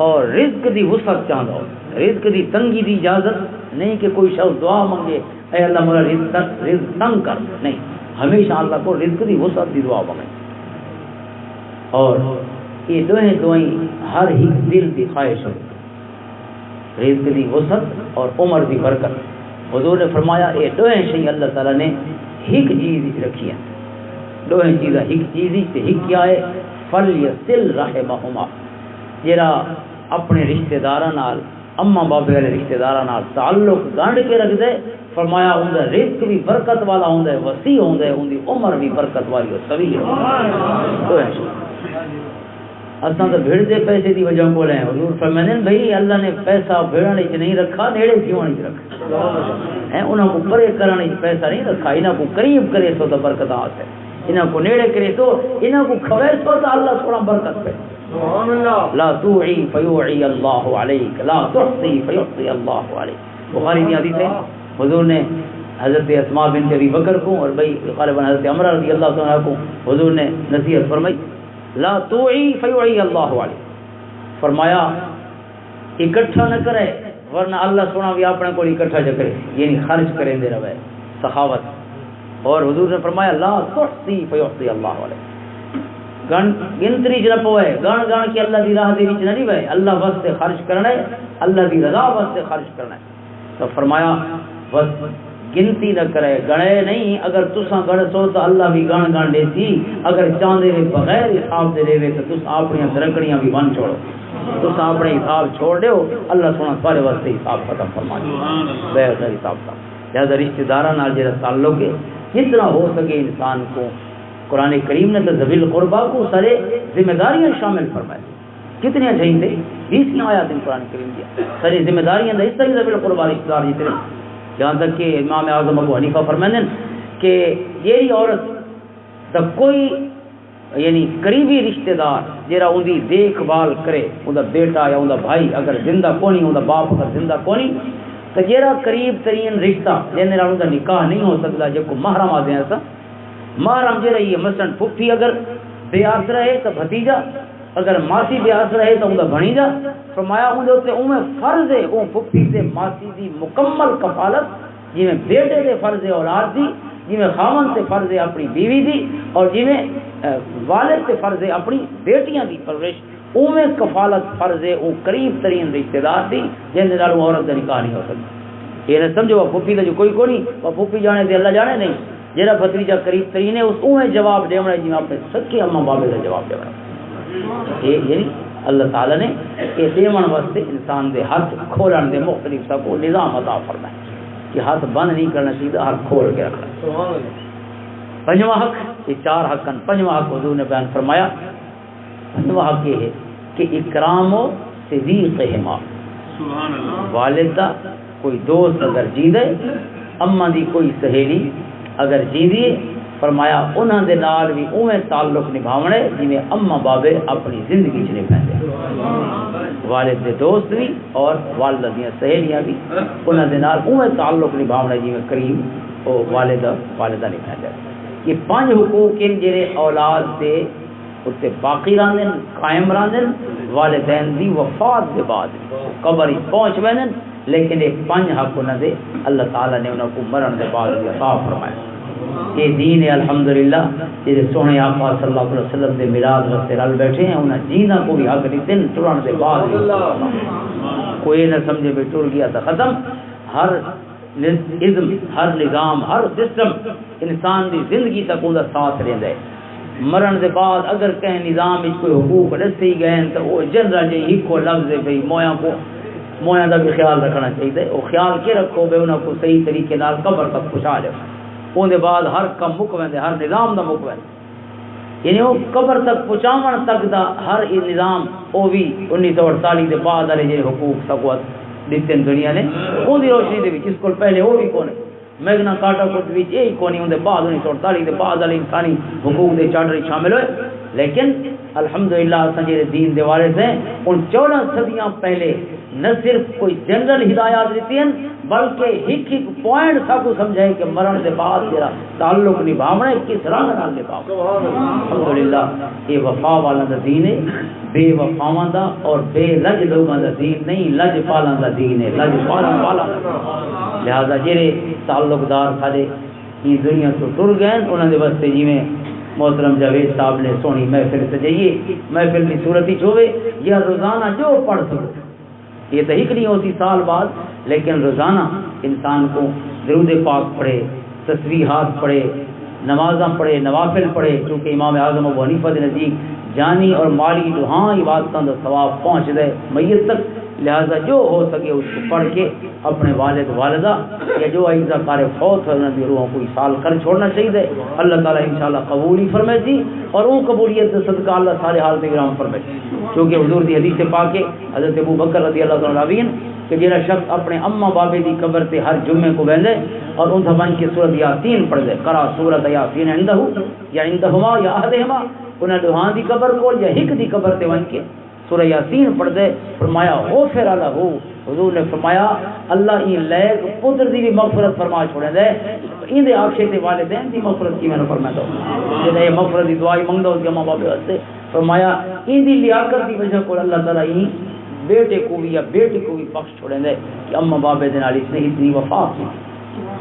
اور رزق دی وسعت چاہتا ہو، رزق دی تنگی دی اجازت نہیں کہ کوئی شخص دعا منگے اے اللہ میرا رزق تنگ کر، نہیں، ہمیشہ اللہ کو رزق دی وسعت دی دعا منگے، اور یہ دعائیں ہر ایک دل دی خواہش ہو، رزق دی وسعت اور عمر دی برکت۔ حضور نے فرمایا یہ دوہیں شئی اللہ تعالیٰ نے ایک چیز رکھی ہیں، دوہیں چیزیں ایک چیز تے ایک کیا ہے فلیصل رحمہما، جڑا اپنے رشتہ داراں نال اماں بابے والے رشتہ داراں نال تعلق گانڈ کے رکھ دے، فرمایا ان دا رزق بھی برکت والا ہوندا ہے، وسیع ہوندا ہے، ان دی عمر بھی برکت والی اور طویل ہے۔ اساں تو بھیڑ دے پیسے دی وجہ کول ہیں، حضور فرمانے بھئی اللہ نے پیسہ بھیڑاں وچ نہیں رکھا، نیڑے جیون وچ رکھا ہے، انہاں کو پرے کرن وچ پیسہ نہیں رکھا، انہاں کو قریب کرے تو برکت آت ہے، انہاں کو نیڑے کرے تو انہاں کو کھوے تو اللہ سونا برکت پہ، سبحان اللہ۔ لا توعی فیوعی اللہ علیک، لا تحصی فیحصی اللہ علیک، بخاری کی حدیث ہے، حضور نے حضرت اسماء بنت ابی بکر کو اور بھائی غالباً حضرت عمرہ رضی اللہ تعالیٰ کو حضور نے نصیحت فرمائی لا توعی فیعی اللہ علیہ، فرمایا اکٹھا نہ کرے ورنہ اللہ سونا بھی اپنے کو اکٹھا جو کرے، یعنی خرچ کریں دے رہے سخاوت. اور حضور نے فرمایا لا تحصی فیحصی اللہ علیہ، گنتری چ نہ پوے گن گن کے اللہ دی راہ دے وچ نہ وے، اللہ واسطے خرچ کرنا ہے، اللہ دی رضا واسطے خرچ کرنا ہے. تو فرمایا بس گنتی نہ کرے، گنے نہیں، اگر تساں گن سو تو اللہ بھی گن گن دیتی، اگر چاندے وے بغیر حساب دے دے تو تس اپنی درکڑیاں بھی بن چھوڑو، تساں اپنے حساب چھوڑ دیو، اللہ سونا سارے واسطے حساب ختم فرما دے بغیر حساب کا. لہذا رشتہ داراں نال جڑا تعلق ہے جتنا ہو سکے انسان کو، قرآن کریم نے تو ذوی القربا کو سارے ذمہ داریاں شامل فرمائی. کتنی چاہیے 20 آیات قرآن کریم کی ساری ذمہ داریاں کا حصہ ہی ذوی القربا رشتہ دار جتنے، جہاں تک کہ امام اعظم ابو حنیفہ فرماتے ہیں کہ یہی عورت تک کوئی یعنی قریبی رشتہ دار جہاں ان کی دیکھ بھال کرے، ان کا بیٹا یا ان کا بھائی اگر زندہ کونی، ان کا باپ اگر زندہ کونی، تو جہاں قریب ترین رشتہ جن ان کا نکاح نہیں ہو سکتا، جو کو محرم آتے ہیں محرم جو رہی ہے، مثلا پھپھی اگر بے آسرا ہے تو بھتیجا، اگر ماسی بے آسرا ہے تو ان کا بھنیجا. فرمایا ان فرض ہے وہ پھپھی سے ماسی دی مکمل کفالت، جی میں بیٹے دے فرض ہے اولاد دی، جی میں خاون سے فرض ہے اپنی بیوی دی، اور جی میں والد سے فرض ہے اپنی بیٹیاں دی پرورش، اویں کفالت فرض ہے وہ قریب ترین رشتہ دار دی جن نال عورت کا نکاح نہیں ہو سکتا. یہ نہ سمجھو وہ پھپھی کا جو کوئی کو نہیں، وہ پھپھی جانے دے اللہ جانے نہیں، جہاں بھتیجا قریب ترین ہے اس اویں جواب دیونا جی میں اپنے سکے اما بابے کا جواب دیونا. یہ یعنی اللہ تعالیٰ نے یہ دیون واسطے انسان دے ہاتھ کھولن دے مختلف سب کو نظام عطا فرمایا کہ ہاتھ بند نہیں کرنا چاہیے، ہاتھ کھول کے رکھنا. پنجواں حق، یہ 4 حق ہیں، پنجواں حق حضور نے بیان فرمایا. پنجواں حق یہ ہے کہ اکرام و صدیقہما، والدہ کوئی دوست اگر جیندے، اما دی کوئی سہیلی اگر جیندی، فرمایا انہاں دے نال بھی اویں تعلق نبھاونے جویں اما بابے اپنی زندگی چ نبھاندے، والد دے دوست بھی اور والدہ دیاں سہیلیاں بھی انہاں دے نال اویں تعلق نبھاونے جویں قریب او والدہ نبھاندے. یہ 5 حقوق ہیں جڑے اولاد دے اتنے باقی رہندے، قائم رہندے، والدین دی وفات کے بعد قبر ہی پہنچ ویندے، لیکن یہ 5 حق انہاں دے اللہ تعالیٰ نے انہاں کو مرن دے بعد عطا فرمایا. یہ دین ہے الحمدللہ، جہے سونے آقا صلی اللہ علیہ وسلم دے میلاد واسطے رل بیٹھے ہیں، انہاں جینا کو بھی حق نہیں دن ٹرن دے بعد کوئی نہ سمجھے بھی ٹر گیا تو ختم. ہر نظم، ہر نظام، ہر سسٹم انسان دی زندگی تک ان کا ساتھ رہتا ہے. مرن دے بعد اگر کہیں نظام کوئی حقوق دسے گئے تو وہ جنرل جی ایک کو لفظ ہے بھائی مویاں کا بھی خیال رکھنا چاہیے. وہ خیال کے رکھو بھائی انہوں کو صحیح طریقے نال قبر تک پہنچا جاؤ، اندر بعد ہر کم مک ویندے، ہر نظام دا مک ویندے. یعنی وہ قبر تک پہنچاون تک دا ہر نظام وہ بھی 1948 دے بعد والے جڑے حقوق سکوت دیتے دنیا نے ان کی روشنی دے وچ اس کو پہلے وہ بھی کونے میگنا کارٹا کوٹ وچ یہی کونی اندر بعد 1948 دے بعد والے انسانی حقوق دے چارٹر شامل ہوئے. لیکن الحمدللہ سنجے دین دے والے سے ان 14 صدیاں پہلے نہ صرف کوئی جنرل ہدایات دیتی ہیں بلکہ ایک پوائنٹ سب کو سمجھائے کہ مرن دے بعد جرا تعلق نبھاونا کس رنگ نال نبھاؤ. الحمدللہ یہ وفا والا دا دین ہے، بے وفاواں دا اور بے لج لوگاں دا دین نہیں، لج پالاں دا دین ہے، لج پالاں والا. لہذا جڑے تعلق دار سارے یہ دنیا تو ٹر گئے انہوں نے واسطے جویں محترم جاوید صاحب نے سونی محفل سجائیے، محفل کی صورت ہی ہوے یا روزانہ جو پڑھ سکو، یہ تو ایک نہیں ہوتی سال بعد، لیکن روزانہ انسان کو درود پاک پڑھے، تسبیحات پڑھے، نمازاں پڑھے، نوافل پڑھے، کیونکہ امام اعظم ابو حنیفہ کے نزدیک جانی اور مالی دعا عبادتوں کا ثواب پہنچ دے میت تک. لہذا جو ہو سکے اس کو پڑھ کے اپنے والد والدہ یا جو عیزہ کار فوت ہے انہوں کی روحوں کو سال کر چھوڑنا چاہیے. اللہ تعالیٰ انشاءاللہ قبول ہی فرمائے جی، اور ان قبولیت سے صدقہ اللہ سارے حالت گرام فرمائے. کیونکہ حضور دی حدیث سے پاک ہے حضرت ابو بکر رضی اللہ تعالیٰ عنہ کہ جہاں شخص اپنے اما بابے دی قبر تے ہر جمعے کو ویندے اور ان بن کے سورت یاسین پڑھ دے، قرأ سورت یاسین عندہ یا عندہما یا احدہما، انہاں دوہاں دی قبر کو یا ہک دی قبر تے ون کے سورہ یاسین پڑھ دے فرمایا غفر لہ، حضور نے فرمایا اللہ این لیک پتر دی بھی مغفرت فرما چھوڑے دے، این دے آخشے تے والدین دی مغفرت کی میں نے فرمایا تو جنہیں مغفرت دی دعائی منگ دو اس کے ماں باپ واسطے، فرمایا این دی لیاقت دی وجہ کو اللہ تعالیٰ این بیٹے کو بھی یا بیٹی کو بھی بخش چھوڑے دے کہ اما بابے دے نال اس نے اتنی وفا کی۔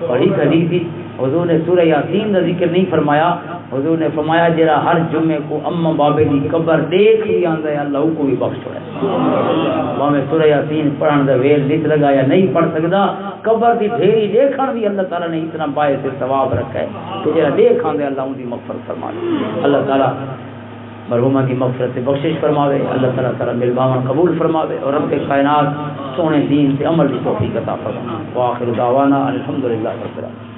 بڑی حدیث تھی، حضور نے سورہ یاسین کا ذکر نہیں فرمایا، حضور نے فرمایا جرا ہر جمعے کو اما بابے کی قبر دیکھ بھی آندا ہے اللہ کو بھی بخش چھوڑے۔ میں سورہ یاسین پڑھن دا ویل لت لگا یا نہیں پڑھ سکدا، قبر دی ڈھیری دیکھن بھی اللہ تعالیٰ نے اتنا باعث ثواب رکھا ہے کہ جرا دیکھ آندا ہے اللہ ان کی مغفرت فرما دے۔ اللہ تعالیٰ مرحومہ کی مغفرت سے بخشش فرماوے، اللہ تعالیٰ تعالیٰ ملباون قبول فرماوے اور رب کائنات سونے دین سے عمل کی توفیق عطا فرمائے۔ وآخر دعوانا الحمدللہ رب العالمین۔